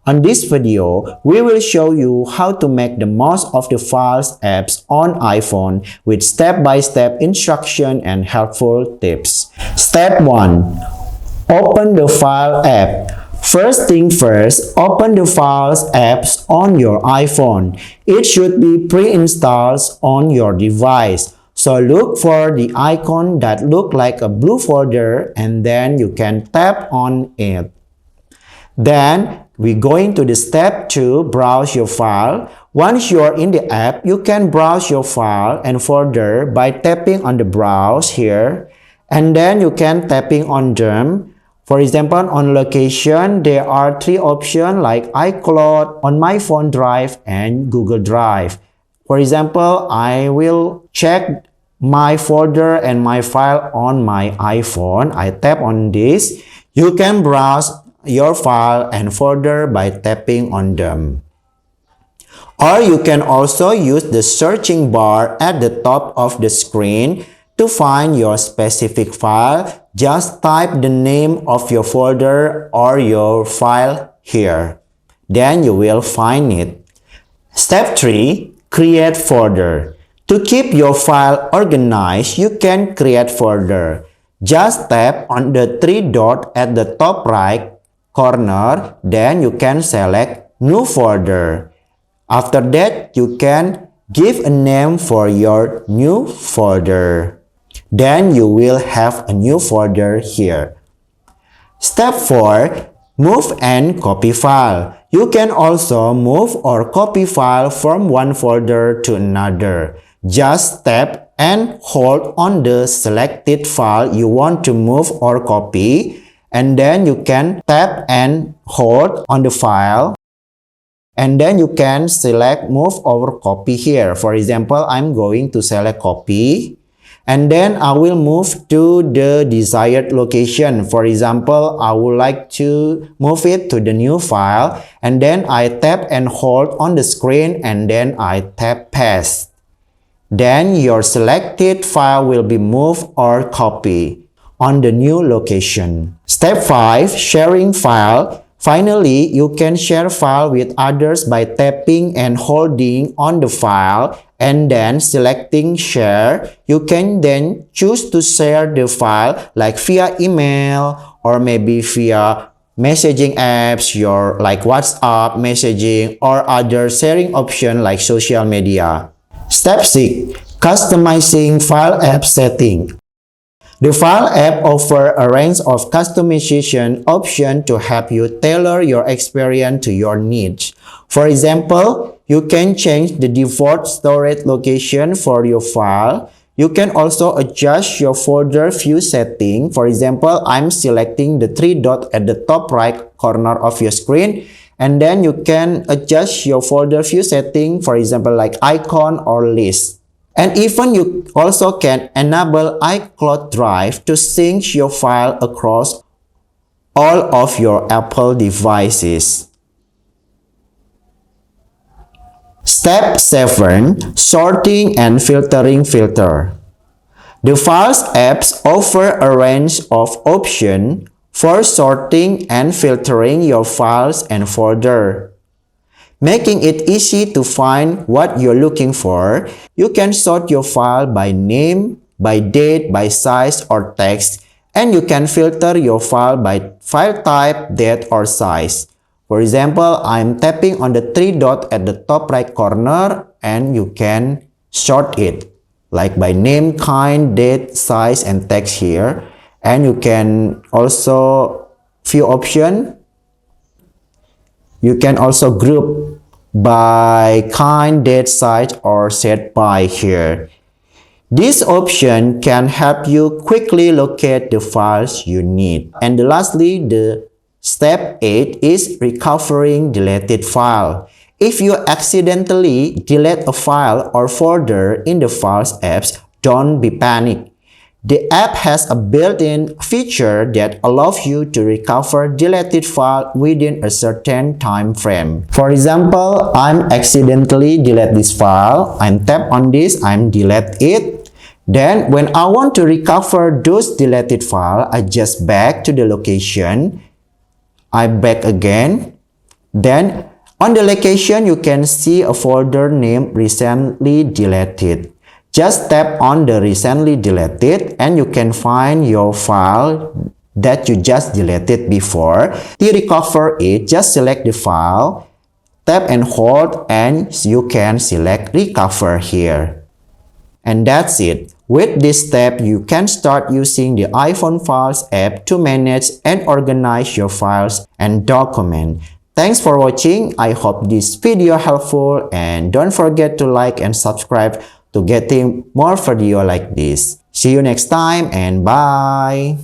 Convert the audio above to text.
On this video, we will show you how to make the most of the files apps on iPhone with step-by-step instruction and helpful tips. Step 1. Open the File app. First thing first, open the Files apps on your iPhone. It should be pre-installed on your device. So look for the icon that looks like a blue folder and then you can tap on it. Then we're going to the step 2, browse your file. Once you're in the app, you can browse your file and folder by tapping on the browse here. And then you can tapping on them. For example, on location, there are 3 options like iCloud, on my phone drive, and Google Drive. For example, I will check my folder and my file on my iPhone. I tap on this. You can browse your file and folder by tapping on them. Or you can also use the searching bar at the top of the screen to find your specific file. Just type the name of your folder or your file here. Then you will find it. Step 3. Create folder. To keep your file organized, you can create folder. Just tap on the 3 dots at the top right corner, then you can select New Folder. After that, you can give a name for your new folder. Then you will have a new folder here. Step 4. Move and copy file. You can also move or copy file from one folder to another. Just tap and hold on the selected file you want to move or copy, and then you can tap and hold on the file, and then you can select move or copy here. For example, I'm going to select copy, and then I will move to the desired location. For example, I would like to move it to the new file, and then I tap and hold on the screen, and then I tap paste. Then your selected file will be moved or copied on the new location. Step 5. Sharing file. Finally, you can share file with others by tapping and holding on the file and then selecting share. You can then choose to share the file like via email or maybe via messaging apps, your like WhatsApp, messaging, or other sharing option like social media. Step 6. Customizing file app setting. The File app offers a range of customization options to help you tailor your experience to your needs. For example, you can change the default storage location for your file. You can also adjust your folder view setting. For example, I'm selecting the 3 dots at the top right corner of your screen. And then you can adjust your folder view setting, for example, like icon or list. And even you also can enable iCloud Drive to sync your file across all of your Apple devices. Step 7. Sorting and filtering filter. The Files apps offer a range of options for sorting and filtering your files and folder. Making it easy to find what you're looking for, you can sort your file by name, by date, by size or text, and you can filter your file by file type, date, or size. For example, I'm tapping on the 3 dots at the top right corner and you can sort it like by name, kind, date, size, and text here. And you can also view option. You can also group by kind, date, size, or set by here. This option can help you quickly locate the files you need. And lastly, the step 8 is recovering deleted file. If you accidentally delete a file or folder in the Files apps, don't be panicked. The app has a built-in feature that allows you to recover deleted file within a certain time frame. For example, I'm accidentally delete this file. I'm tap on this, I'm delete it. Then when I want to recover those deleted file, I just back to the location. I back again. Then, on the location, you can see a folder named Recently Deleted. Just tap on the Recently Deleted and you can find your file that you just deleted before. To recover it, just select the file, tap and hold, and you can select Recover here. And that's it. With this step, you can start using the iPhone Files app to manage and organize your files and documents. Thanks for watching. I hope this video helpful, and don't forget to like and subscribe to getting more video like this. See you next time and bye!